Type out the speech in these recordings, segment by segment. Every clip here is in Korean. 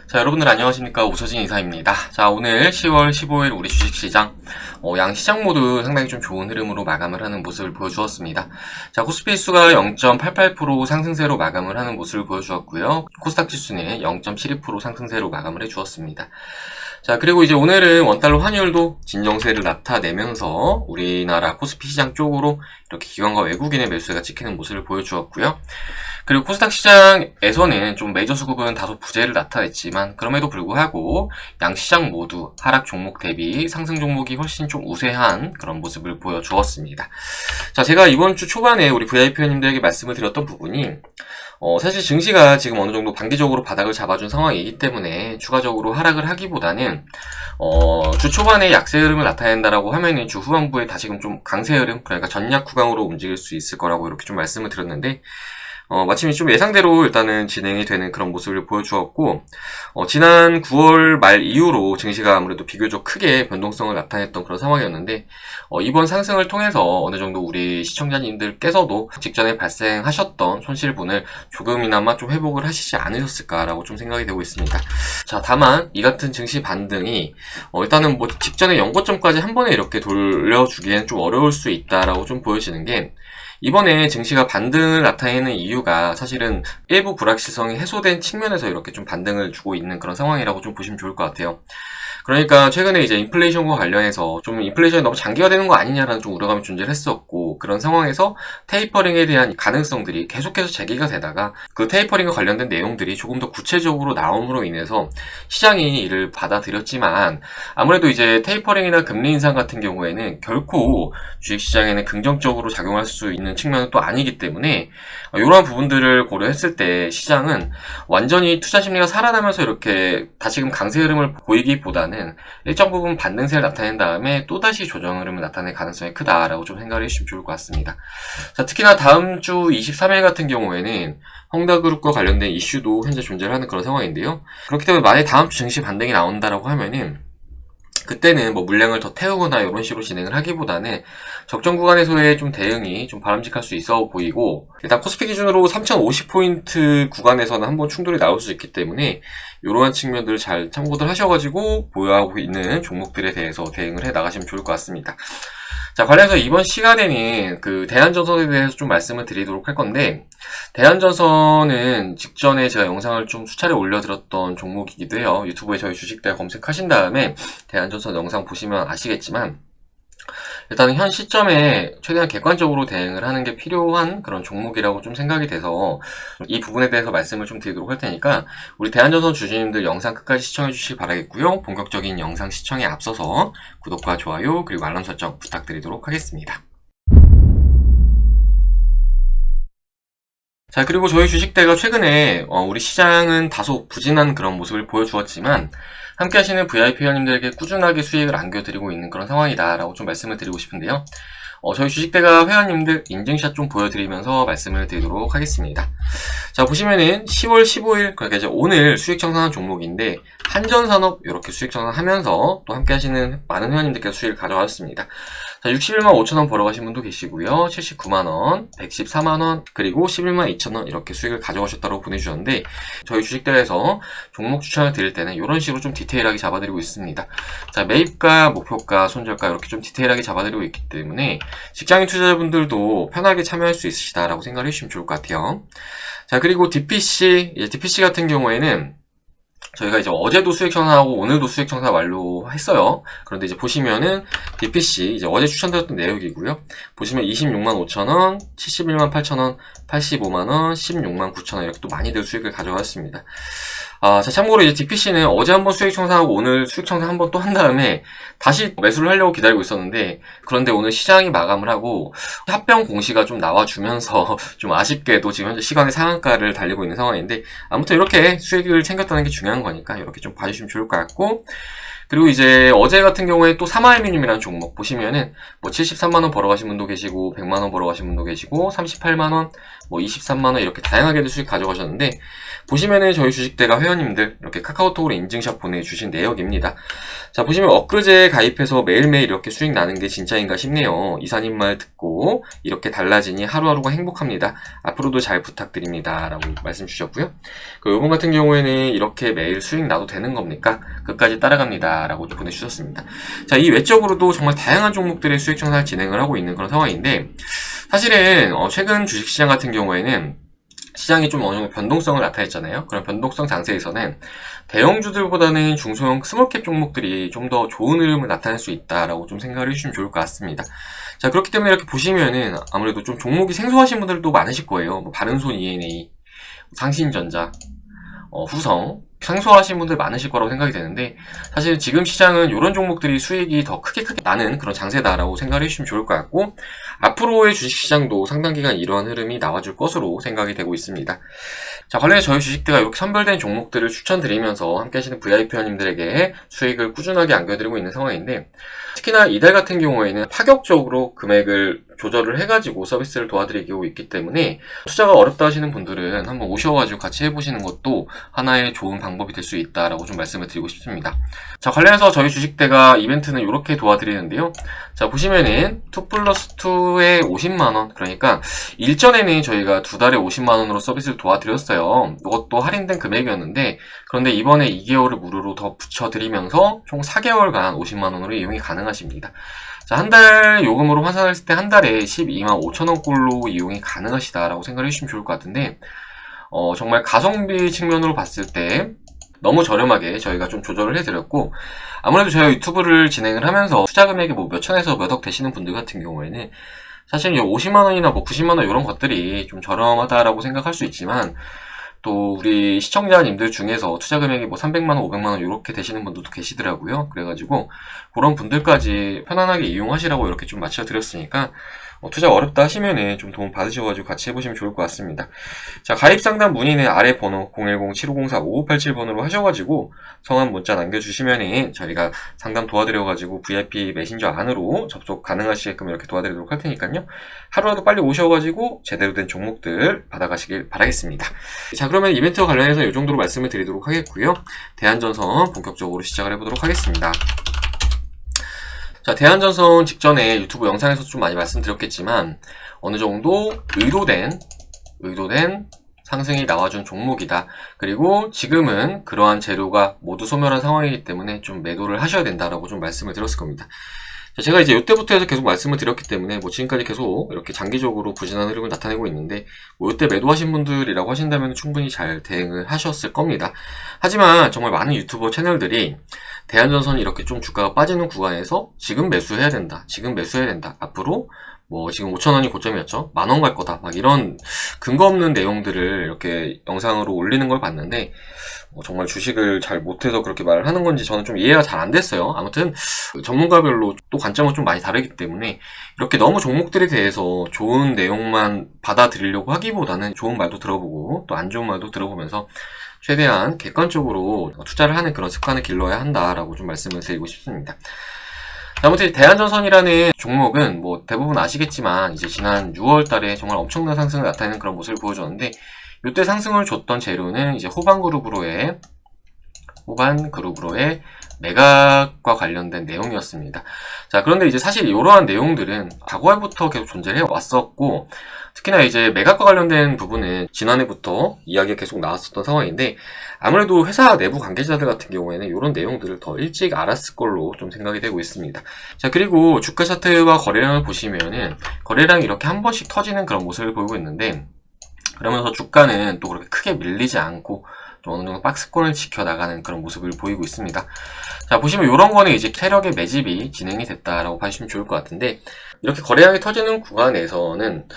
자, 여러분들 안녕하십니까. 오서진 이사입니다. 자, 오늘 10월 15일 우리 주식시장, 양시장 모두 상당히 좀 좋은 흐름으로 마감을 하는 모습을 보여주었습니다. 자, 코스피 지수가 0.88% 상승세로 마감을 하는 모습을 보여주었고요. 코스닥 지수는 0.72% 상승세로 마감을 해주었습니다. 자, 그리고 이제 오늘은 원달러 환율도 진정세를 나타내면서 우리나라 코스피 시장 쪽으로 이렇게 기관과 외국인의 매수세가 찍히는 모습을 보여주었고요. 그리고 코스닥 시장에서는 좀 메이저 수급은 다소 부재를 나타냈지만 그럼에도 불구하고 양시장 모두 하락 종목 대비 상승 종목이 훨씬 좀 우세한 그런 모습을 보여주었습니다. 자, 제가 이번 주 초반에 우리 VIP 회원님들에게 말씀을 드렸던 부분이 사실 증시가 지금 어느 정도 단기적으로 바닥을 잡아준 상황이기 때문에 추가적으로 하락을 하기보다는 주 초반에 약세 흐름을 나타낸다라고 하면은 주 후반부에 다시금 좀 강세 흐름, 그러니까 전략 구강으로 움직일 수 있을 거라고 이렇게 좀 말씀을 드렸는데 마침 좀 예상대로 일단은 진행이 되는 그런 모습을 보여주었고, 지난 9월 말 이후로 증시가 아무래도 비교적 크게 변동성을 나타냈던 그런 상황이었는데, 이번 상승을 통해서 어느 정도 우리 시청자님들께서도 직전에 발생하셨던 손실분을 조금이나마 좀 회복을 하시지 않으셨을까라고 좀 생각이 되고 있습니다. 자, 다만, 이 같은 증시 반등이, 일단은 뭐 직전에 연고점까지 한 번에 이렇게 돌려주기에는 좀 어려울 수 있다라고 좀 보여지는 게, 이번에 증시가 반등을 나타내는 이유가 사실은 일부 불확실성이 해소된 측면에서 이렇게 좀 반등을 주고 있는 그런 상황이라고 좀 보시면 좋을 것 같아요. 그러니까 최근에 이제 인플레이션과 관련해서 좀 인플레이션이 너무 장기화되는 거 아니냐라는 좀 우려감이 존재를 했었고, 그런 상황에서 테이퍼링에 대한 가능성들이 계속해서 제기가 되다가 그 테이퍼링과 관련된 내용들이 조금 더 구체적으로 나옴으로 인해서 시장이 이를 받아들였지만, 아무래도 이제 테이퍼링이나 금리 인상 같은 경우에는 결코 주식시장에는 긍정적으로 작용할 수 있는 측면은 또 아니기 때문에 이러한 부분들을 고려했을 때 시장은 완전히 투자 심리가 살아나면서 이렇게 다시금 강세 흐름을 보이기보다는 일정 부분 반등세를 나타낸 다음에 또다시 조정 흐름을 나타낼 가능성이 크다라고 좀 생각을 해주시면 좋을 것 같습니다. 자, 특히나 다음 주 23일 같은 경우에는 헝다그룹과 관련된 이슈도 현재 존재를 하는 그런 상황인데요. 그렇기 때문에 만약에 다음 주 증시 반등이 나온다라고 하면은 그때는 뭐 물량을 더 태우거나 이런 식으로 진행을 하기보다는 적정 구간에서의 좀 대응이 좀 바람직할 수 있어 보이고, 일단 코스피 기준으로 3050포인트 구간에서는 한번 충돌이 나올 수 있기 때문에 이러한 측면들을 잘 참고들 하셔가지고 보유하고 있는 종목들에 대해서 대응을 해 나가시면 좋을 것 같습니다. 자, 관련해서 이번 시간에는 그 대한전선에 대해서 좀 말씀을 드리도록 할 건데, 대한전선은 직전에 제가 영상을 좀 수차례 올려드렸던 종목이기도 해요. 유튜브에 저희 주식대가 검색하신 다음에 대한전선 영상 보시면 아시겠지만, 일단은 현 시점에 최대한 객관적으로 대응을 하는 게 필요한 그런 종목이라고 좀 생각이 돼서 이 부분에 대해서 말씀을 좀 드리도록 할 테니까 우리 대한전선 주주님들 영상 끝까지 시청해 주시기 바라겠고요. 본격적인 영상 시청에 앞서서 구독과 좋아요 그리고 알람 설정 부탁드리도록 하겠습니다. 자, 그리고 저희 주식대가 최근에 우리 시장은 다소 부진한 그런 모습을 보여주었지만 함께 하시는 VIP 회원님들에게 꾸준하게 수익을 안겨드리고 있는 그런 상황이다라고 좀 말씀을 드리고 싶은데요. 저희 주식대가 회원님들 인증샷 좀 보여드리면서 말씀을 드리도록 하겠습니다. 자, 보시면은 10월 15일, 그러니까 이제 오늘 수익 청산한 종목인데, 한전산업 이렇게 수익 청산하면서 또 함께 하시는 많은 회원님들께서 수익을 가져가셨습니다. 자, 61만 5천원 벌어가신 분도 계시고요. 79만원, 114만원, 그리고 11만 2천원 이렇게 수익을 가져가셨다고 보내주셨는데, 저희 주식대에서 종목 추천을 드릴 때는 이런 식으로 좀 디테일하게 잡아드리고 있습니다. 자, 매입가, 목표가, 손절가 이렇게 좀 디테일하게 잡아드리고 있기 때문에 직장인 투자자분들도 편하게 참여할 수 있으시다라고 생각을 해주시면 좋을 것 같아요. 자, 그리고 DPC 같은 경우에는 저희가 이제 어제도 수익 청산하고 오늘도 수익 청산 완료했어요. 그런데 이제 보시면은 DPC 이제 어제 추천드렸던 내역이고요. 보시면 26만 5천원, 71만 8천원, 85만원, 16만 9천원 이렇게 또 많이들 수익을 가져갔습니다. 자, 참고로 이제 DPC는 어제 한번 수익 청산하고 오늘 수익 청산 한번 또 한 다음에 다시 매수를 하려고 기다리고 있었는데, 그런데 오늘 시장이 마감을 하고 합병 공시가 좀 나와주면서 좀 아쉽게도 지금 현재 시간의 상한가를 달리고 있는 상황인데, 아무튼 이렇게 수익을 챙겼다는 게 중요한 거니까 이렇게 좀 봐주시면 좋을 것 같고, 그리고 이제 어제 같은 경우에 또 사마알루미늄이라는 종목 보시면은 뭐 73만원 벌어가신 분도 계시고 100만원 벌어가신 분도 계시고 38만원, 뭐 23만원 이렇게 다양하게도 수익 가져가셨는데, 보시면은 저희 주식대가 회원님들 이렇게 카카오톡으로 인증샷 보내주신 내역입니다. 자, 보시면 엊그제 가입해서 매일매일 이렇게 수익 나는 게 진짜인가 싶네요. 이사님 말 듣고 이렇게 달라지니 하루하루가 행복합니다. 앞으로도 잘 부탁드립니다. 라고 말씀 주셨고요. 요번 같은 경우에는 이렇게 매일 수익 나도 되는 겁니까? 끝까지 따라갑니다. 라고 보내주셨습니다. 자, 이 외적으로도 정말 다양한 종목들의 수익 청산을 진행을 하고 있는 그런 상황인데, 사실은 최근 주식시장 같은 경우에는 시장이 좀 어느 정도 변동성을 나타냈잖아요. 그런 변동성 장세에서는 대형주들보다는 중소형 스몰캡 종목들이 좀 더 좋은 흐름을 나타낼 수 있다라고 좀 생각을 해주시면 좋을 것 같습니다. 자, 그렇기 때문에 이렇게 보시면은 아무래도 좀 종목이 생소하신 분들도 많으실 거예요. 뭐 바른손 ENA, 상신전자, 후성, 생소하신 분들 많으실 거라고 생각이 되는데, 사실 지금 시장은 이런 종목들이 수익이 더 크게 나는 그런 장세다라고 생각을 해주시면 좋을 것 같고, 앞으로의 주식시장도 상당 기간 이러한 흐름이 나와줄 것으로 생각이 되고 있습니다. 자, 관련해서 저희 주식대가 이렇게 선별된 종목들을 추천드리면서 함께 하시는 VIP 회원님들에게 수익을 꾸준하게 안겨드리고 있는 상황인데, 특히나 이달 같은 경우에는 파격적으로 금액을 조절을 해가지고 서비스를 도와드리고 있기 때문에 투자가 어렵다 하시는 분들은 한번 오셔가지고 같이 해보시는 것도 하나의 좋은 방법이 될 수 있다라고 좀 말씀을 드리고 싶습니다. 자, 관련해서 저희 주식대가 이벤트는 이렇게 도와드리는데요. 자, 보시면은 2+2에 50만원, 그러니까 일전에는 저희가 2달에 50만원으로 서비스를 도와드렸어요. 이것도 할인된 금액이었는데, 그런데 이번에 2개월을 무료로 더 붙여드리면서 총 4개월간 50만원으로 이용이 가능하십니다. 자, 한 달 요금으로 환산했을 때 한 달에 12만 5천원 꼴로 이용이 가능하시다라고 생각을 해주시면 좋을 것 같은데, 정말 가성비 측면으로 봤을 때 너무 저렴하게 저희가 좀 조절을 해드렸고, 아무래도 저희가 유튜브를 진행을 하면서 투자 금액이 뭐 몇천에서 몇억 되시는 분들 같은 경우에는 사실 50만원이나 뭐 90만원 이런 것들이 좀 저렴하다라고 생각할 수 있지만, 또 우리 시청자님들 중에서 투자 금액이 뭐 300만원, 500만원 이렇게 되시는 분들도 계시더라고요. 그래가지고 그런 분들까지 편안하게 이용하시라고 이렇게 좀 맞춰드렸으니까 투자 어렵다 하시면은 좀 도움 받으셔가지고 같이 해보시면 좋을 것 같습니다. 자, 가입 상담 문의는 아래 번호 010-7504-5587번으로 하셔가지고 성함 문자 남겨주시면은 저희가 상담 도와드려가지고 VIP 메신저 안으로 접속 가능하시게끔 이렇게 도와드리도록 할 테니까요. 하루라도 빨리 오셔가지고 제대로 된 종목들 받아가시길 바라겠습니다. 자, 그러면 이벤트와 관련해서 이 정도로 말씀을 드리도록 하겠고요. 대한전선 본격적으로 시작을 해보도록 하겠습니다. 자, 대한전선 직전에 유튜브 영상에서 좀 많이 말씀드렸겠지만 어느 정도 의도된 상승이 나와준 종목이다. 그리고 지금은 그러한 재료가 모두 소멸한 상황이기 때문에 좀 매도를 하셔야 된다라고 좀 말씀을 드렸을 겁니다. 자, 제가 이제 이때부터 해서 계속 말씀을 드렸기 때문에 뭐 지금까지 계속 이렇게 장기적으로 부진한 흐름을 나타내고 있는데, 뭐 이때 매도하신 분들이라고 하신다면 충분히 잘 대응을 하셨을 겁니다. 하지만 정말 많은 유튜버 채널들이 대한전선이 이렇게 좀 주가가 빠지는 구간에서 지금 매수해야 된다, 앞으로 뭐 지금 5천원이 고점이었죠, 만원 갈 거다, 막 이런 근거 없는 내용들을 이렇게 영상으로 올리는 걸 봤는데 정말 주식을 잘 못해서 그렇게 말을 하는 건지 저는 좀 이해가 잘 안 됐어요. 아무튼 전문가별로 또 관점은 좀 많이 다르기 때문에 이렇게 너무 종목들에 대해서 좋은 내용만 받아들이려고 하기보다는 좋은 말도 들어보고 또 안 좋은 말도 들어보면서 최대한 객관적으로 투자를 하는 그런 습관을 길러야 한다라고 좀 말씀을 드리고 싶습니다. 아무튼 대한전선이라는 종목은 뭐 대부분 아시겠지만 이제 지난 6월 달에 정말 엄청난 상승을 나타내는 그런 모습을 보여줬는데, 이때 상승을 줬던 재료는 이제 호반그룹으로의 매각과 관련된 내용이었습니다. 자, 그런데 이제 사실 이러한 내용들은 과거에부터 계속 존재해 왔었고, 특히나 이제 매각과 관련된 부분은 지난해부터 이야기가 계속 나왔었던 상황인데, 아무래도 회사 내부 관계자들 같은 경우에는 이런 내용들을 더 일찍 알았을 걸로 좀 생각이 되고 있습니다. 자, 그리고 주가 차트와 거래량을 보시면은 거래량이 이렇게 한 번씩 터지는 그런 모습을 보이고 있는데, 그러면서 주가는 또 그렇게 크게 밀리지 않고 좀 어느 정도 박스권을 지켜나가는 그런 모습을 보이고 있습니다. 자, 보시면 이런 거는 이제 세력의 매집이 진행이 됐다라고 봐주시면 좋을 것 같은데, 이렇게 거래량이 터지는 구간에서는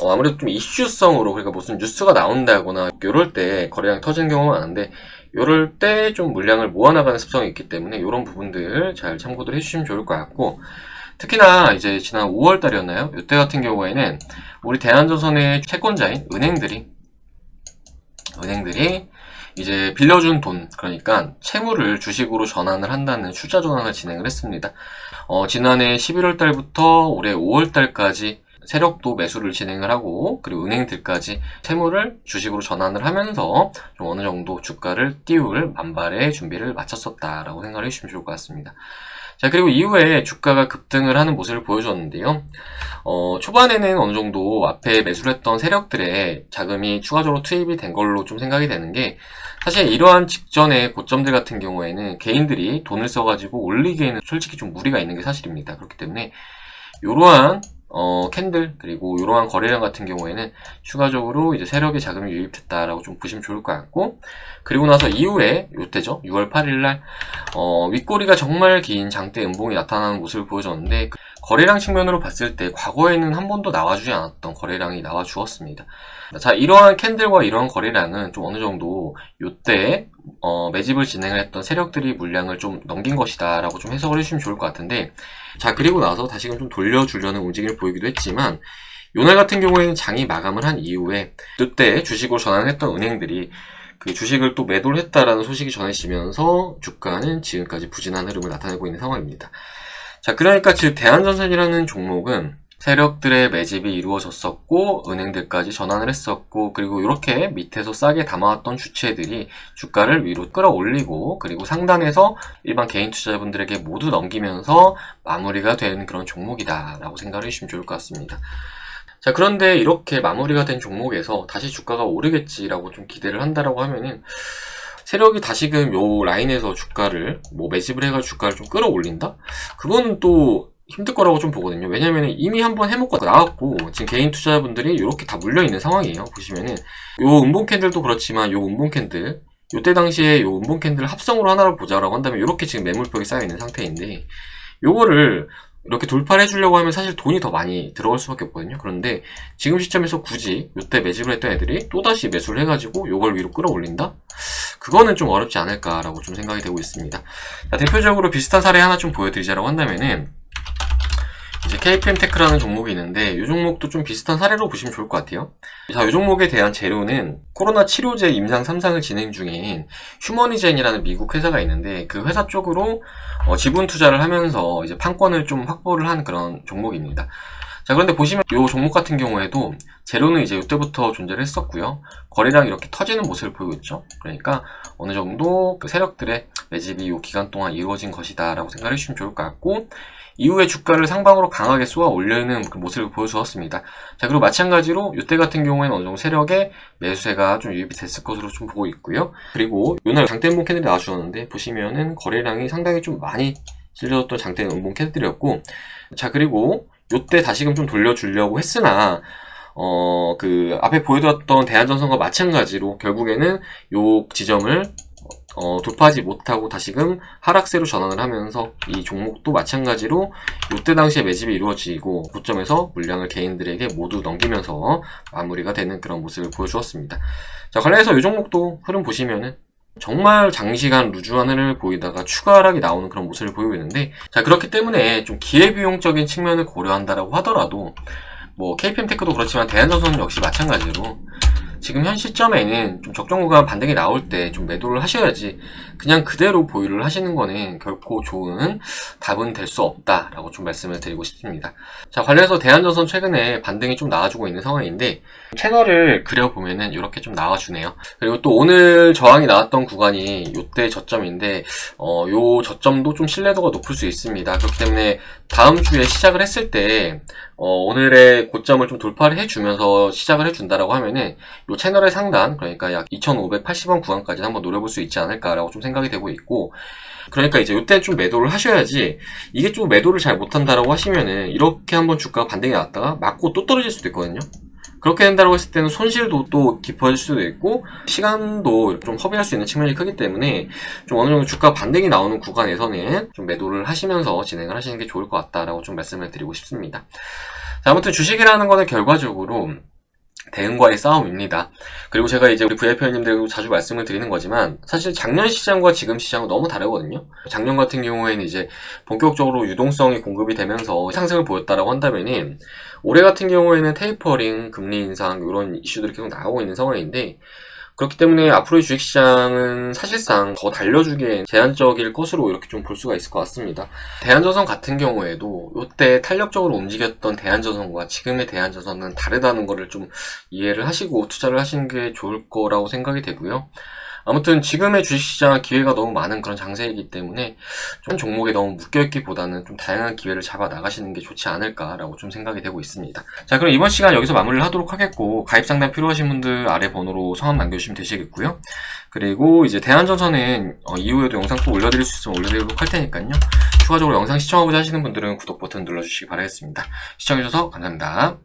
아무래도 좀 이슈성으로, 그러니까 무슨 뉴스가 나온다거나 이럴 때 거래량이 터지는 경우가 많은데, 이럴 때 좀 물량을 모아나가는 습성이 있기 때문에 이런 부분들 잘 참고를 해주시면 좋을 것 같고, 특히나 이제 지난 5월 달이었나요? 이때 같은 경우에는 우리 대한전선의 채권자인 은행들이 이제 빌려준 돈, 그러니까 채무를 주식으로 전환을 한다는 출자 전환을 진행을 했습니다. 지난해 11월 달부터 올해 5월 달까지 세력도 매수를 진행을 하고 그리고 은행들까지 채무를 주식으로 전환을 하면서 좀 어느 정도 주가를 띄울 만발의 준비를 마쳤었다라고 생각을 해주시면 좋을 것 같습니다. 자, 그리고 이후에 주가가 급등을 하는 모습을 보여줬는데요. 초반에는 어느 정도 앞에 매수를 했던 세력들의 자금이 추가적으로 투입이 된 걸로 좀 생각이 되는 게, 사실 이러한 직전의 고점들 같은 경우에는 개인들이 돈을 써가지고 올리기에는 솔직히 좀 무리가 있는 게 사실입니다. 그렇기 때문에 이러한 캔들 그리고 이러한 거래량 같은 경우에는 추가적으로 이제 세력의 자금이 유입됐다라고 좀 보시면 좋을 것 같고, 그리고 나서 이후에 요때죠, 6월 8일날 윗꼬리가 정말 긴 장대 음봉이 나타나는 모습을 보여줬는데, 거래량 측면으로 봤을 때 과거에는 한 번도 나와주지 않았던 거래량이 나와주었습니다. 자, 이러한 캔들과 이러한 거래량은 좀 어느 정도 요때 매집을 진행을 했던 세력들이 물량을 좀 넘긴 것이다 라고 좀 해석을 해주시면 좋을 것 같은데, 자, 그리고 나서 다시금 좀 돌려주려는 움직임을 보이기도 했지만, 요날 같은 경우에는 장이 마감을 한 이후에 그때 주식으로 전환했던 은행들이 그 주식을 또 매도를 했다라는 소식이 전해지면서 주가는 지금까지 부진한 흐름을 나타내고 있는 상황입니다. 자, 그러니까 즉 대한전선이라는 종목은 세력들의 매집이 이루어졌었고 은행들까지 전환을 했었고, 그리고 이렇게 밑에서 싸게 담아왔던 주체들이 주가를 위로 끌어올리고 그리고 상단에서 일반 개인 투자자분들에게 모두 넘기면서 마무리가 된 그런 종목이다 라고 생각을 해주시면 좋을 것 같습니다. 자, 그런데 이렇게 마무리가 된 종목에서 다시 주가가 오르겠지라고 좀 기대를 한다라고 하면은, 세력이 다시금 요 라인에서 주가를 매집을 해가지고 주가를 좀 끌어올린다? 그거는 또 힘들 거라고 좀 보거든요. 왜냐면은 이미 한번 해먹고 나왔고 지금 개인 투자자분들이 이렇게 다 물려있는 상황이에요. 보시면은 요 음봉 캔들도 그렇지만 요 음봉 캔들, 요때 당시에 요 음봉 캔들 합성으로 하나를 보자라고 한다면 이렇게 지금 매물벽이 쌓여있는 상태인데, 요거를 이렇게 돌파를 해주려고 하면 사실 돈이 더 많이 들어갈 수밖에 없거든요. 그런데 지금 시점에서 굳이 요때 매집을 했던 애들이 또다시 매수를 해가지고 요걸 위로 끌어올린다? 그거는 좀 어렵지 않을까라고 좀 생각이 되고 있습니다. 자, 대표적으로 비슷한 사례 하나 좀 보여드리자라고 한다면은, 이제 KPM테크라는 종목이 있는데 이 종목도 좀 비슷한 사례로 보시면 좋을 것 같아요. 자, 이 종목에 대한 재료는 코로나 치료제 임상 3상을 진행 중인 휴머니젠이라는 미국 회사가 있는데, 그 회사 쪽으로 지분 투자를 하면서 이제 판권을 좀 확보를 한 그런 종목입니다. 자, 그런데 보시면 이 종목 같은 경우에도 재료는 이제 이때부터 존재를 했었고요. 거래량이 이렇게 터지는 모습을 보이고 있죠. 그러니까 어느 정도 그 세력들의 매집이 이 기간 동안 이루어진 것이다 라고 생각을 해주시면 좋을 것 같고, 이후에 주가를 상방으로 강하게 쏘아 올리는 그 모습을 보여주었습니다. 자, 그리고 마찬가지로 이때 같은 경우에는 어느 정도 세력의 매수세가 좀 유입이 됐을 것으로 좀 보고 있고요. 그리고 이날 장대 음봉 캔들이 나와주었는데 보시면은 거래량이 상당히 좀 많이 실려졌던 장대 음봉 캔들이었고, 자, 그리고 이때 다시금 좀 돌려주려고 했으나 그 앞에 보여드렸던 대한전선과 마찬가지로 결국에는 요 지점을 돌파하지 못하고 다시금 하락세로 전환을 하면서 이 종목도 마찬가지로 이때 당시에 매집이 이루어지고 고점에서 물량을 개인들에게 모두 넘기면서 마무리가 되는 그런 모습을 보여주었습니다. 자, 관련해서 이 종목도 흐름 보시면은 정말 장시간 루즈한 흐름을 보이다가 추가 하락이 나오는 그런 모습을 보이고 있는데, 자, 그렇기 때문에 좀 기회비용적인 측면을 고려한다라고 하더라도 KPM테크도 그렇지만 대한전선 역시 마찬가지로 지금 현 시점에는 좀 적정 구간 반등이 나올 때 좀 매도를 하셔야지, 그냥 그대로 보유를 하시는 거는 결코 좋은 답은 될 수 없다라고 좀 말씀을 드리고 싶습니다. 자, 관련해서 대한전선 최근에 반등이 좀 나와주고 있는 상황인데, 채널을 그려보면은 이렇게 좀 나와주네요. 그리고 또 오늘 저항이 나왔던 구간이 요때 저점인데, 요 저점도 좀 신뢰도가 높을 수 있습니다. 그렇기 때문에 다음 주에 시작을 했을 때 오늘의 고점을 좀 돌파를 해주면서 시작을 해준다라고 하면은 요 채널의 상단, 그러니까 약 2580원 구간까지 한번 노려볼 수 있지 않을까라고 좀 생각이 되고 있고, 그러니까 이제 이때 좀 매도를 하셔야지, 이게 좀 매도를 잘 못한다라고 하시면은 이렇게 한번 주가가 반등이 나왔다가 맞고 또 떨어질 수도 있거든요. 그렇게 된다고 했을 때는 손실도 또 깊어질 수도 있고 시간도 좀 허비할 수 있는 측면이 크기 때문에 좀 어느 정도 주가 반등이 나오는 구간에서는 좀 매도를 하시면서 진행을 하시는 게 좋을 것 같다라고 좀 말씀을 드리고 싶습니다. 자, 아무튼 주식이라는 거는 결과적으로 대응과의 싸움입니다. 그리고 제가 이제 우리 VIP님들도 자주 말씀을 드리는 거지만 사실 작년 시장과 지금 시장은 너무 다르거든요. 작년 같은 경우에는 이제 본격적으로 유동성이 공급이 되면서 상승을 보였다라고 한다면은, 올해 같은 경우에는 테이퍼링, 금리 인상 이런 이슈들이 계속 나오고 있는 상황인데, 그렇기 때문에 앞으로의 주식시장은 사실상 더 달려주기엔 제한적일 것으로 이렇게 좀 볼 수가 있을 것 같습니다. 대한전선 같은 경우에도 이때 탄력적으로 움직였던 대한전선과 지금의 대한전선은 다르다는 것을 좀 이해를 하시고 투자를 하시는 게 좋을 거라고 생각이 되고요. 아무튼 지금의 주식시장은 기회가 너무 많은 그런 장세이기 때문에 좀 종목에 너무 묶여있기보다는 좀 다양한 기회를 잡아 나가시는 게 좋지 않을까라고 좀 생각이 되고 있습니다. 자, 그럼 이번 시간 여기서 마무리를 하도록 하겠고, 가입상담 필요하신 분들 아래 번호로 성함 남겨주시면 되시겠고요. 그리고 이제 대한전선은 이후에도 영상 또 올려드릴 수 있으면 올려드리도록 할 테니까요. 추가적으로 영상 시청하고자 하시는 분들은 구독 버튼 눌러주시기 바라겠습니다. 시청해주셔서 감사합니다.